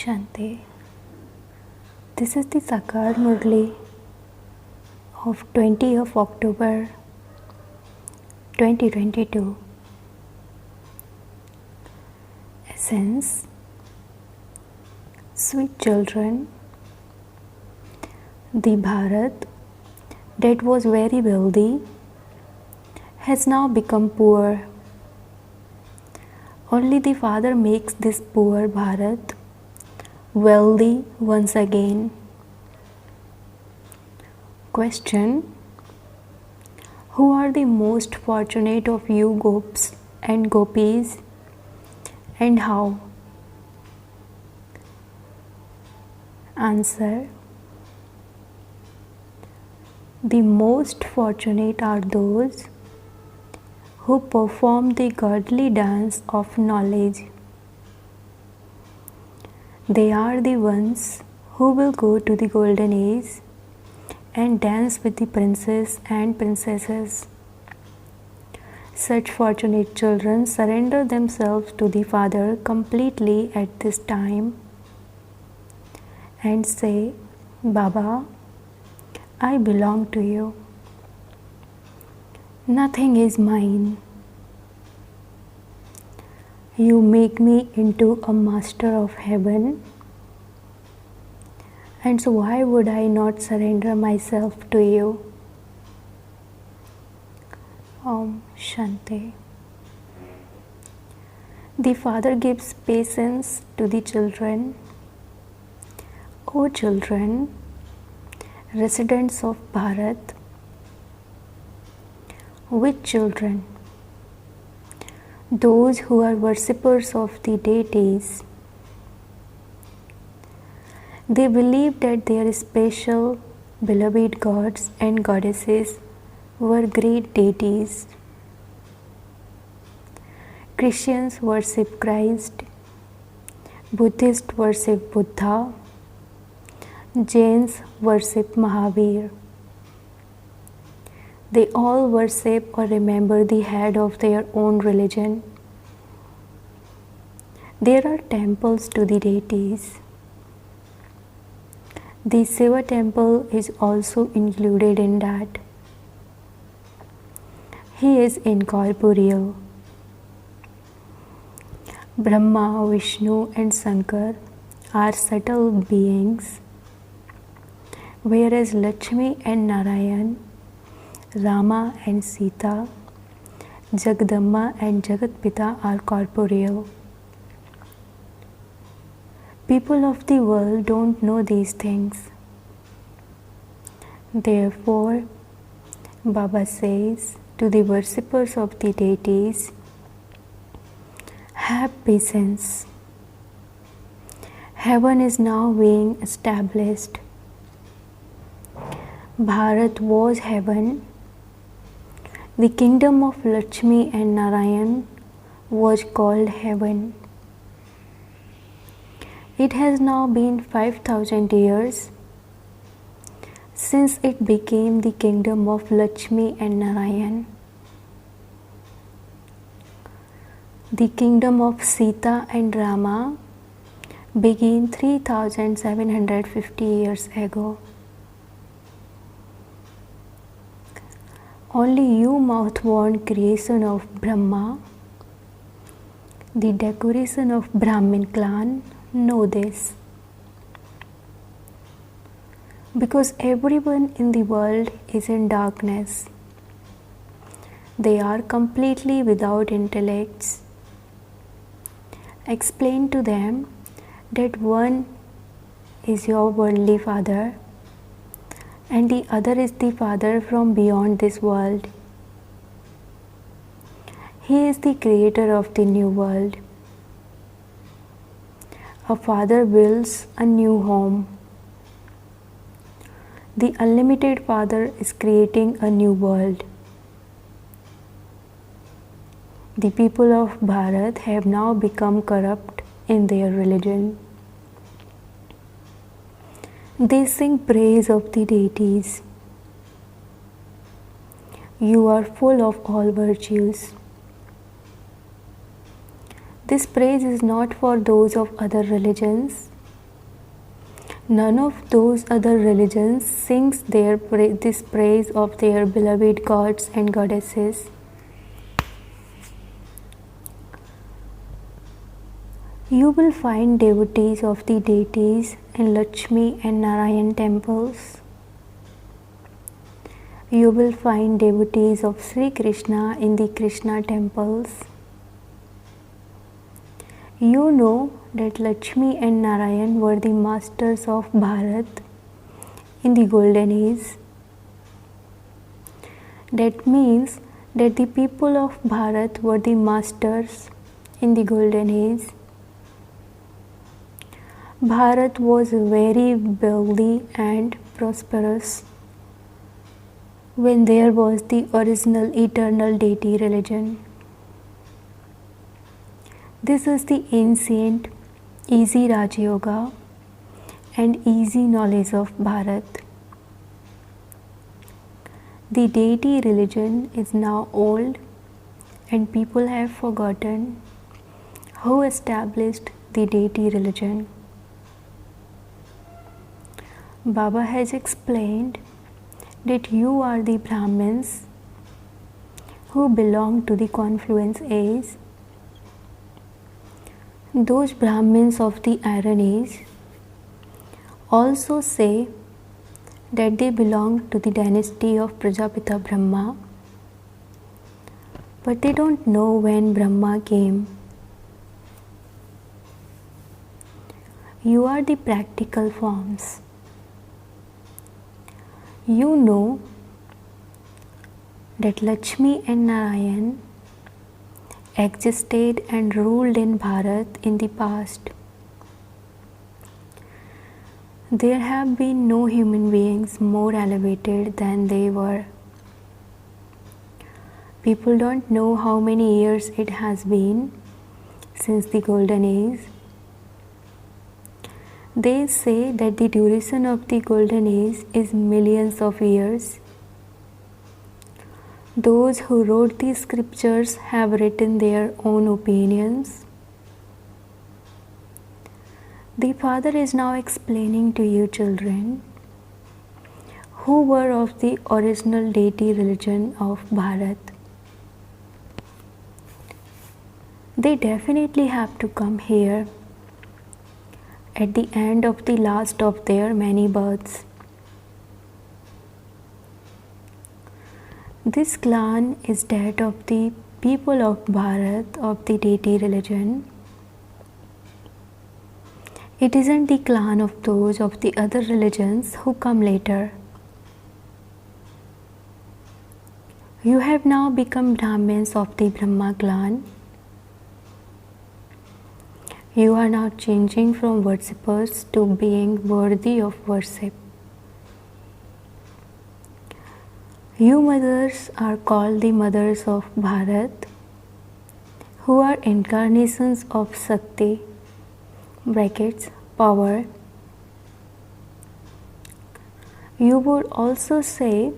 Shanti. This is the Sakar Murli of 20th of October 2022. Essence. Sweet children, the Bharat that was very wealthy has now become poor. Only the Father makes this poor Bharat wealthy once again. Question. Who are the most fortunate of you gopis and gopis, and how? Answer. The most fortunate are those who perform the godly dance of knowledge. They are the ones who will go to the golden age and dance with the princes and princesses. Such fortunate children surrender themselves to the Father completely at this time and say, Baba, I belong to you. Nothing is mine. You make me into a master of heaven, and so why would I not surrender myself to you? Om Shanti. The Father gives patience to the children. O children, residents of Bharat, which children? Those who are worshippers of the deities. They believe that their special beloved gods and goddesses were great deities. Christians worship Christ, Buddhists worship Buddha, Jains worship Mahavir. They all worship or remember the head of their own religion. There are temples to the deities. The Shiva temple is also included in that. He is incorporeal. Brahma, Vishnu and Shankar are subtle beings, whereas Lakshmi and Narayan, Rama and Sita, Jagadamba and Jagatpita are corporeal. People of the world don't know these things. Therefore, Baba says to the worshippers of the deities, have patience. Heaven is now being established. Bharat was heaven. The kingdom of Lakshmi and Narayan was called heaven. It has now been 5,000 years since it became the kingdom of Lakshmi and Narayan. The kingdom of Sita and Rama began 3,750 years ago. Only you mouth-born creation of Brahma, the decoration of Brahmin clan, know this. Because everyone in the world is in darkness. They are completely without intellects. Explain to them that one is your worldly father and the other is the Father from beyond this world. He is the creator of the new world. A father builds a new home. The unlimited Father is creating a new world. The people of Bharat have now become corrupt in their religion. They sing praise of the deities. You are full of all virtues. This praise is not for those of other religions, None of those other religions sings this praise of their beloved gods and goddesses. You will find devotees of the deities in Lakshmi and Narayan temples. You will find devotees of Sri Krishna in the Krishna temples. You know that Lakshmi and Narayan were the masters of Bharat in the golden age. That means that the people of Bharat were the masters in the golden age. Bharat was very wealthy and prosperous when there was the original eternal deity religion. This is the ancient, easy Raj Yoga and easy knowledge of Bharat. The deity religion is now old and people have forgotten who established the deity religion. Baba has explained that you are the Brahmins who belong to the confluence age. Those Brahmins of the Iron Age also say that they belong to the dynasty of Prajapita Brahma, but they don't know when Brahma came. You are the practical forms. You know that Lakshmi and Narayan existed and ruled in Bharat in the past. There have been no human beings more elevated than they were. People don't know how many years it has been since the golden age. They say that the duration of the golden age is millions of years. Those who wrote these scriptures have written their own opinions. The Father is now explaining to you, children, who were of the original deity religion of Bharat. They definitely have to come here at the end of the last of their many births. This clan is that of the people of Bharat of the deity religion. It isn't the clan of those of the other religions who come later. You have now become Brahmins of the Brahma clan. You are now changing from worshippers to being worthy of worship. You mothers are called the mothers of Bharat, who are incarnations of Shakti (power). You would also say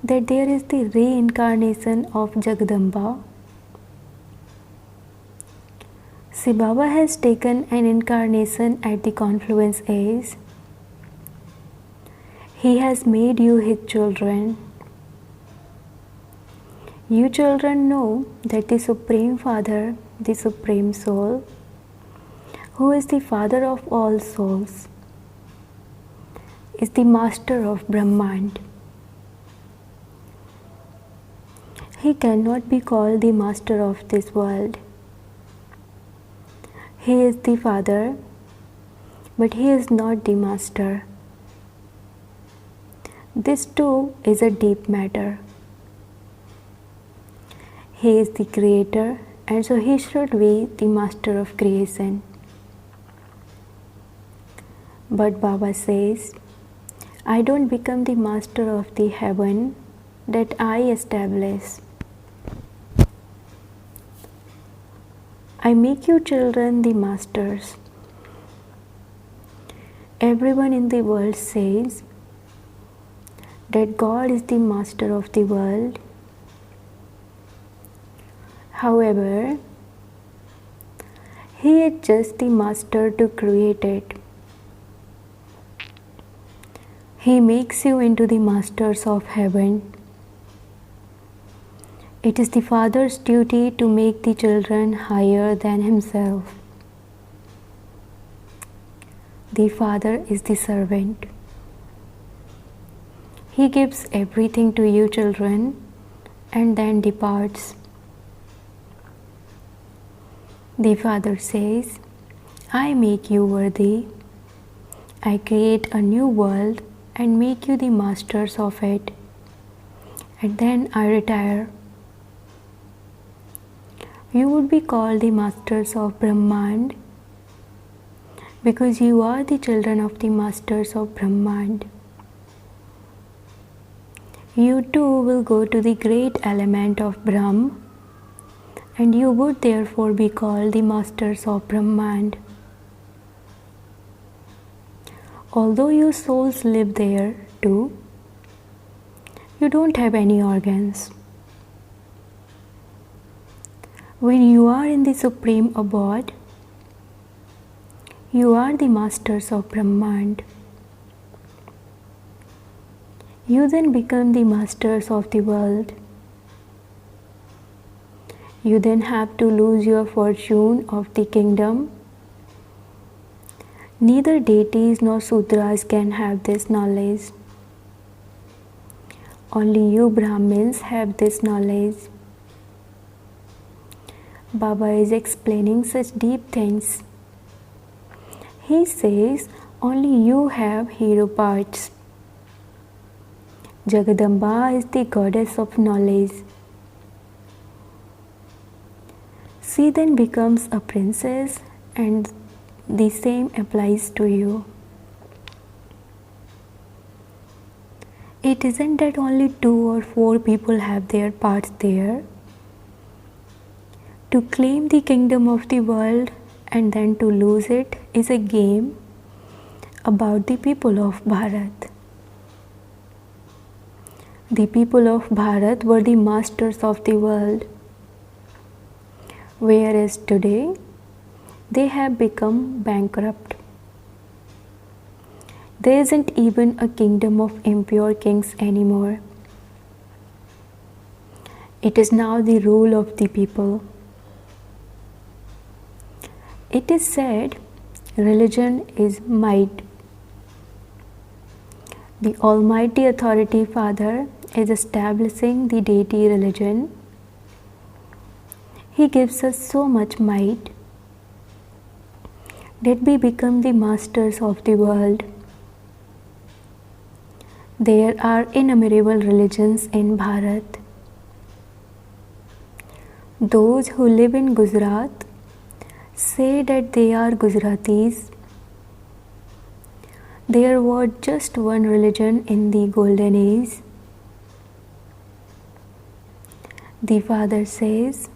that there is the reincarnation of Jagadamba. See, Baba has taken an incarnation at the confluence age. He has made you his children. You children know that the Supreme Father, the Supreme Soul, who is the Father of all souls, is the Master of Brahmand. He cannot be called the Master of this world. He is the Father, but he is not the Master. This too is a deep matter. He is the Creator, and so he should be the Master of creation. But Baba says, I don't become the Master of the heaven that I establish. I make you children the masters. Everyone in the world says that God is the master of the world. However, he is just the master to create it. He makes you into the masters of heaven. It is the father's duty to make the children higher than himself. The father is the servant. He gives everything to you, children, and then departs. The father says, I make you worthy. I create a new world and make you the masters of it. And then I retire. You would be called the masters of Brahmand because you are the children of the masters of Brahmand. You too will go to the great element of Brahm, and you would therefore be called the masters of Brahmand. Although your souls live there too, you don't have any organs. When you are in the supreme abode, you are the masters of Brahmand. You then become the masters of the world. You then have to lose your fortune of the kingdom. Neither deities nor sudras can have this knowledge. Only you Brahmins have this knowledge. Baba is explaining such deep things. He says only you have hero parts. Jagadamba is the goddess of knowledge. She then becomes a princess, and the same applies to you. It isn't that only 2 or 4 people have their parts there. To claim the kingdom of the world and then to lose it is a game about the people of Bharat. The people of Bharat were the masters of the world, whereas today they have become bankrupt. There isn't even a kingdom of impure kings anymore. It is now the rule of the people. It is said religion is might. The Almighty Authority Father is establishing the deity religion. He gives us so much might that we become the masters of the world. There are innumerable religions in Bharat. Those who live in Gujarat say that they are Gujaratis. There was just one religion in the golden age. The Father says,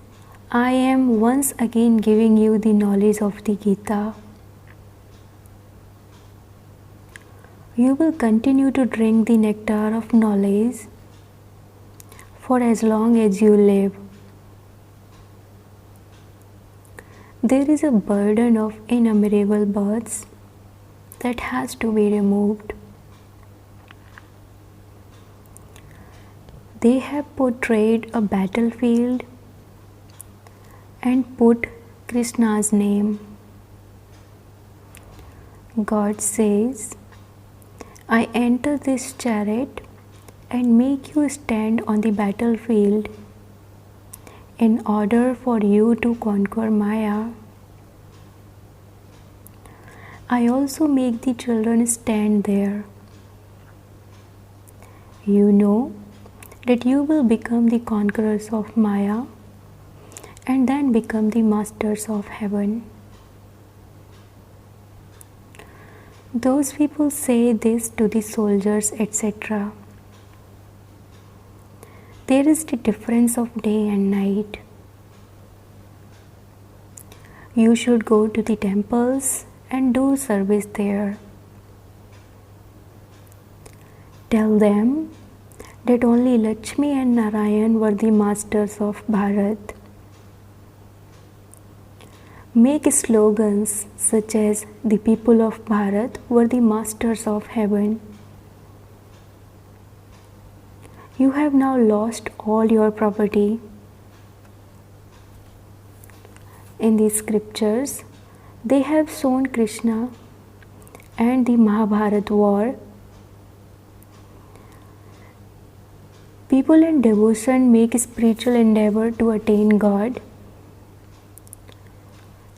I am once again giving you the knowledge of the Gita. You will continue to drink the nectar of knowledge for as long as you live. There is a burden of innumerable births that has to be removed. They have portrayed a battlefield and put Krishna's name. God says, I enter this chariot and make you stand on the battlefield in order for you to conquer Maya. I also make the children stand there. You know that you will become the conquerors of Maya and then become the masters of heaven. Those people say this to the soldiers, etc. There is the difference of day and night. You should go to the temples and do service there. Tell them that only Lakshmi and Narayan were the masters of Bharat. Make slogans such as the people of Bharat were the masters of heaven. You have now lost all your property. In the scriptures, they have shown Krishna and the Mahabharata war. People in devotion make spiritual endeavor to attain God.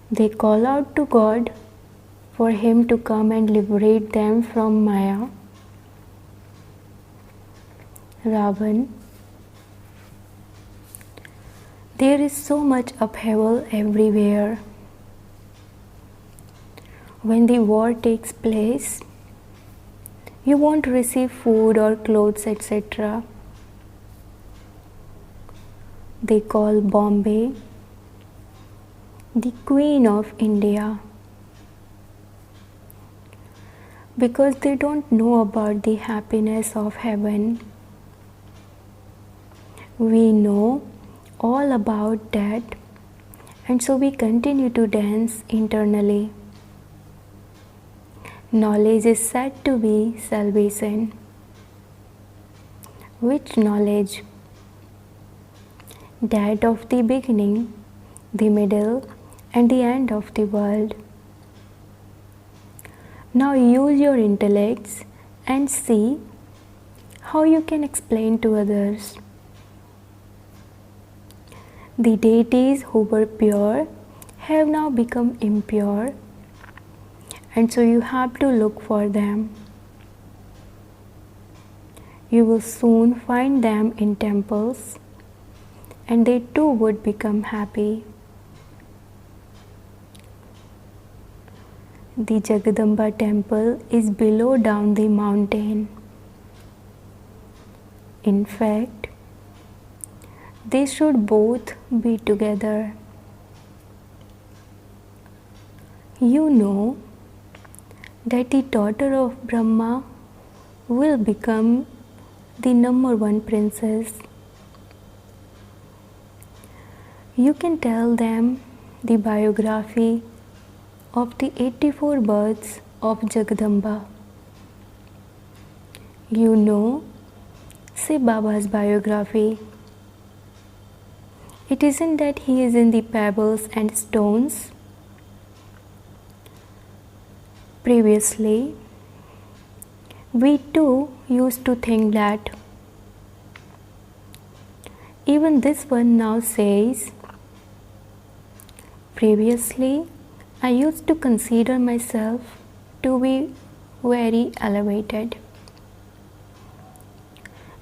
They call out to God for Him to come and liberate them from Maya, Ravan. There is so much upheaval everywhere. When the war takes place, you won't receive food or clothes, etc. They call Bombay the Queen of India because they don't know about the happiness of heaven. We know all about that, and so we continue to dance internally. Knowledge is said to be salvation. Which knowledge? That of the beginning, the middle, and the end of the world. Now use your intellects and see how you can explain to others. The deities who were pure have now become impure, and so you have to look for them. You will soon find them in temples, and they too would become happy. The Jagadamba temple is below down the mountain. In fact, they should both be together. You know that the daughter of Brahma will become the number one princess. You can tell them the biography of the 84 births of Jagadamba. You know, say Baba's biography. It isn't that he is in the pebbles and stones. Previously, we too used to think that. Even this one now says, previously, I used to consider myself to be very elevated.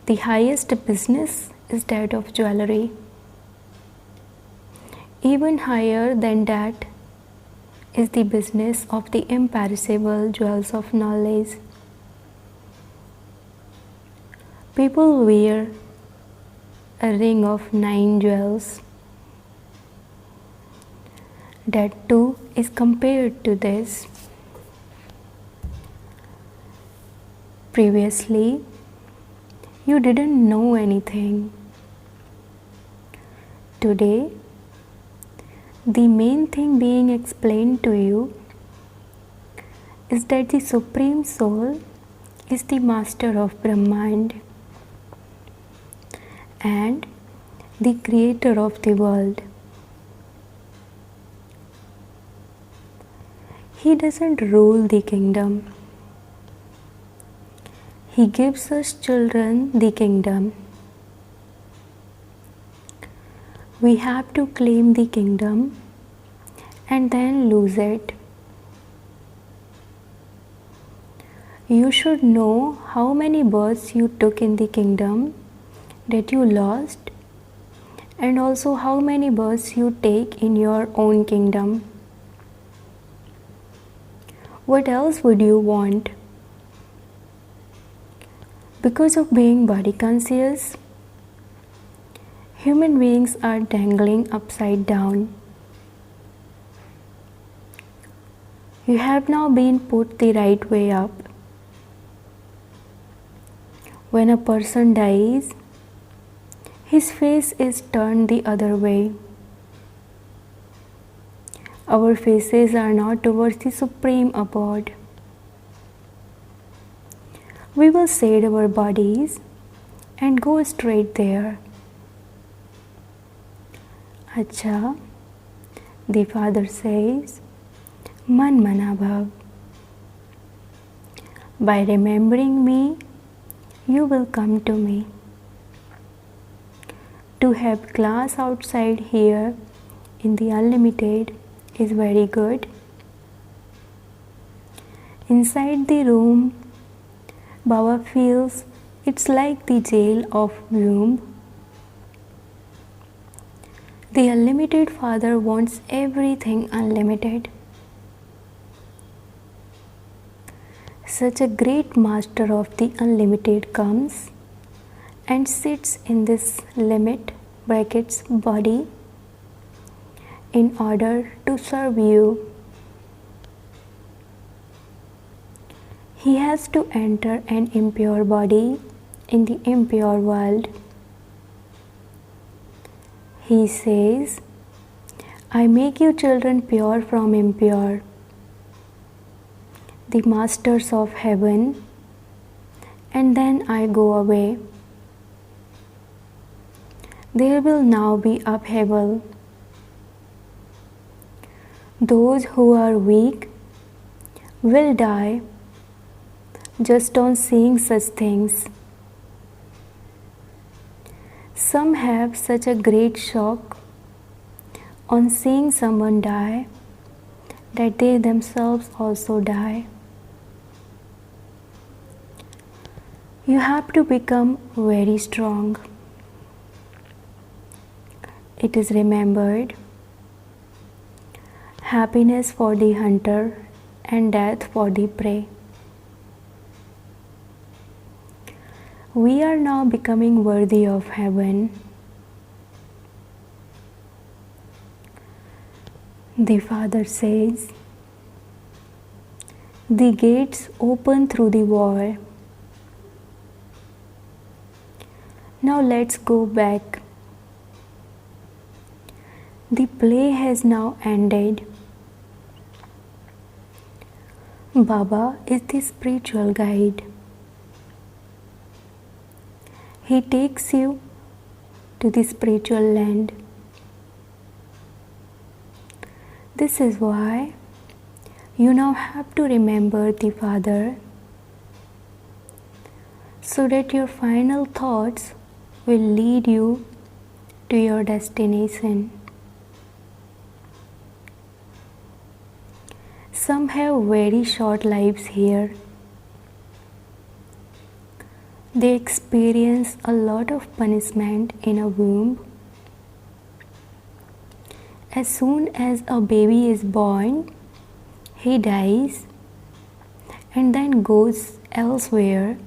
The highest business is that of jewelry. Even higher than that is the business of the imperishable jewels of knowledge. People wear a ring of 9 jewels. That too is compared to this. Previously, you didn't know anything. Today, the main thing being explained to you is that the Supreme Soul is the master of Brahmand and the creator of the world. He doesn't rule the kingdom. He gives us children the kingdom. We have to claim the kingdom and then lose it. You should know how many births you took in the kingdom that you lost, and also how many births you take in your own kingdom. What else would you want? Because of being body conscious, human beings are dangling upside down. You have now been put the right way up. When a person dies, his face is turned the other way. Our faces are now towards the Supreme Abode. We will shed our bodies and go straight there. Acha, the father says, Man Mana Bhav. By remembering me, you will come to me. To have class outside here in the unlimited is very good. Inside the room, Baba feels it's like the jail of womb. The unlimited Father wants everything unlimited. Such a great master of the unlimited comes and sits in this limit brackets body in order to serve you. He has to enter an impure body in the impure world. He says, I make you children pure from impure, the masters of heaven, and then I go away. There will now be upheaval. Those who are weak will die just on seeing such things. Some have such a great shock on seeing someone die that they themselves also die. You have to become very strong. It is remembered, happiness for the hunter and death for the prey. We are now becoming worthy of heaven. The Father says, the gates open through the wall. Now let's go back. The play has now ended. Baba is the spiritual guide. He takes you to the spiritual land. This is why you now have to remember the Father so that your final thoughts will lead you to your destination. Some have very short lives here. They experience a lot of punishment in a womb. As soon as a baby is born, he dies and then goes elsewhere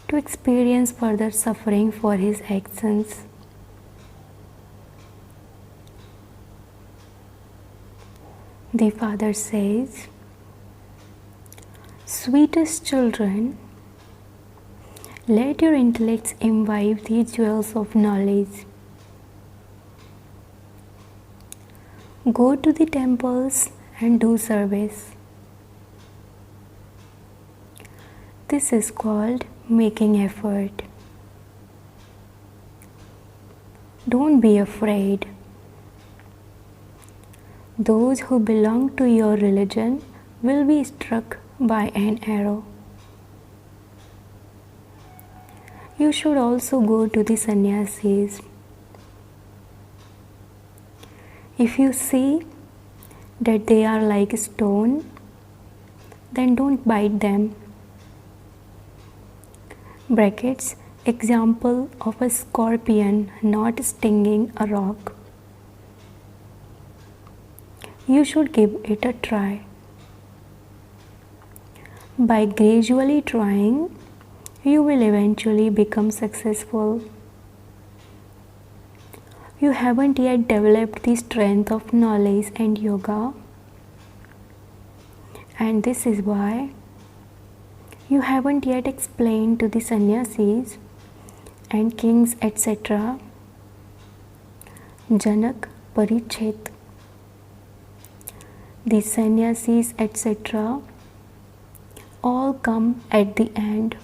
to experience further suffering for his actions. The Father says, sweetest children, let your intellects imbibe the jewels of knowledge. Go to the temples and do service. This is called making effort. Don't be afraid. Those who belong to your religion will be struck by an arrow. You should also go to the sannyasis. If you see that they are like stone, then don't bite them. Brackets, example of a scorpion not stinging a rock. You should give it a try. By gradually trying, you will eventually become successful. You haven't yet developed the strength of knowledge and yoga, and this is why you haven't yet explained to the sannyasis and kings, etc. Janak, Parichet. The sannyasis, etc. all come at the end.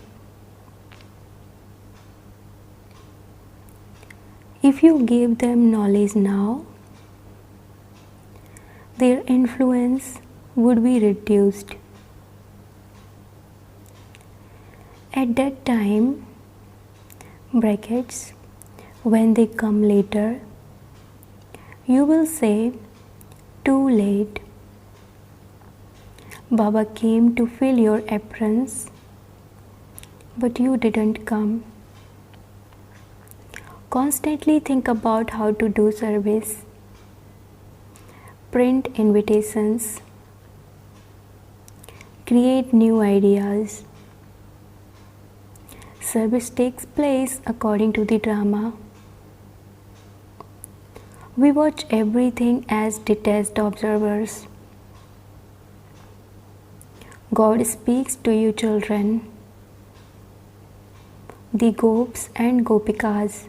If you give them knowledge now, their influence would be reduced. At that time, brackets, when they come later, you will say, too late. Baba came to fill your aprons, but you didn't come. Constantly think about how to do service. Print invitations. Create new ideas. Service takes place according to the drama. We watch everything as detached observers. God speaks to you, children, the Gops and Gopikas.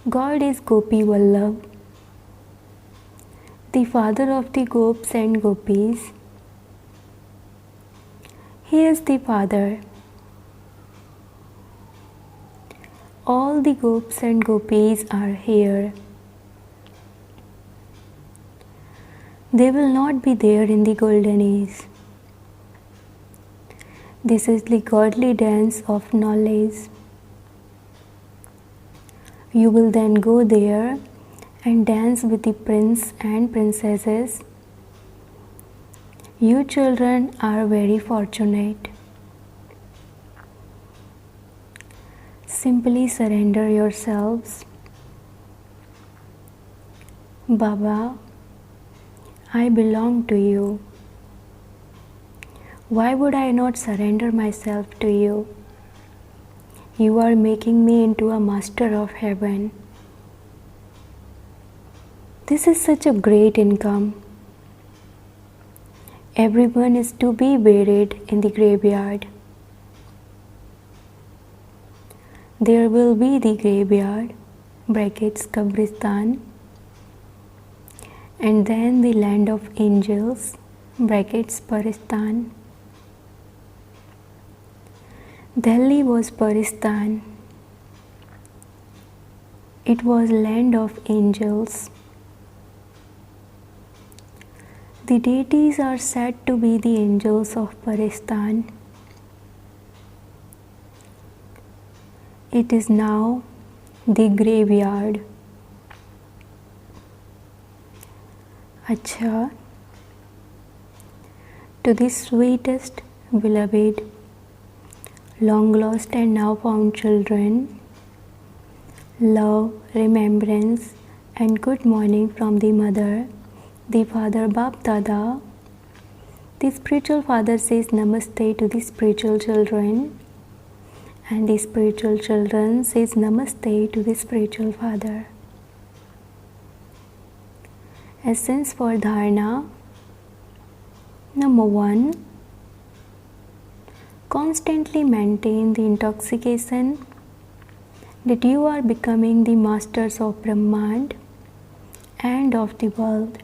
God is Gopi Vallabh, the father of the Gops and Gopis. He is the father. All the Gops and Gopis are here. They will not be there in the golden age. This is the godly dance of knowledge. You will then go there and dance with the prince and princesses. You children are very fortunate. Simply surrender yourselves. Baba, I belong to you. Why would I not surrender myself to you? You are making me into a master of heaven. This is such a great income. Everyone is to be buried in the graveyard. There will be the graveyard, brackets Kabristan, and then the land of angels, brackets Paristan. Delhi was Paristan. It was land of angels. The deities are said to be the angels of Paristan. It is now the graveyard. Acha, to the sweetest beloved, long lost and now found children, love, remembrance, and good morning from the mother, the father Bap Dada. The spiritual father says Namaste to the spiritual children, and the spiritual children says Namaste to the spiritual father. Essence for Dharana. Number 1. Constantly maintain the intoxication that you are becoming the masters of Brahmand and of the world.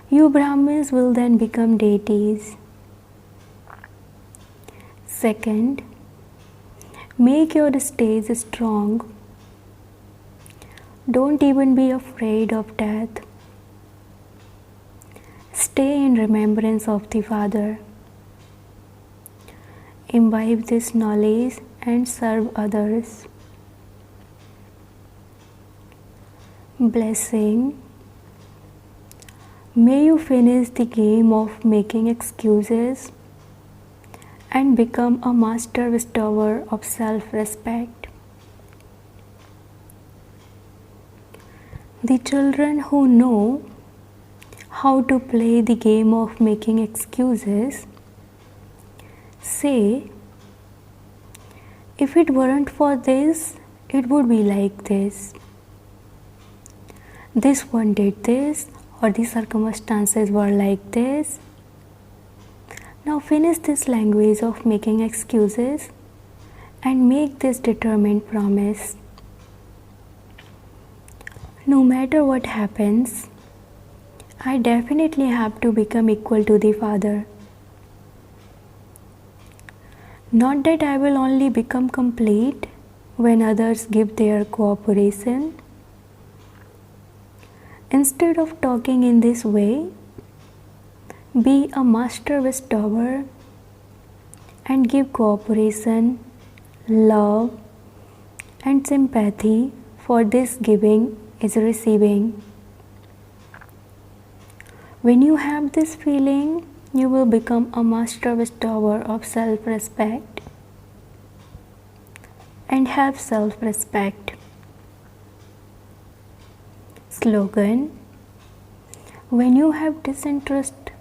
You Brahmins will then become deities. Second, make your stage strong. Don't even be afraid of death. Stay in remembrance of the Father. Imbibe this knowledge and serve others. Blessing. May you finish the game of making excuses and become a master restorer of self-respect. The children who know how to play the game of making excuses say, if it weren't for this, it would be like this. This one did this, or the circumstances were like this. Now finish this language of making excuses and make this determined promise. No matter what happens, I definitely have to become equal to the Father. Not that I will only become complete, when others give their cooperation. Instead of talking in this way, be a master bestower and give cooperation, love, and sympathy, for this giving is receiving. When you have this feeling, you will become a master bestower of self-respect and have self-respect. Slogan: when you have disinterest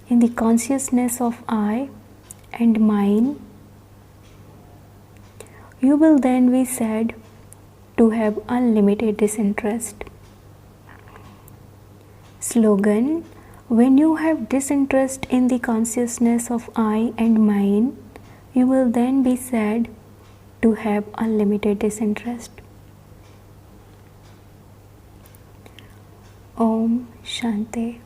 in the consciousness of I and mine, you will then be said to have unlimited disinterest. Slogan: when you have disinterest in the consciousness of I and mine, you will then be said to have unlimited disinterest. Om Shanti.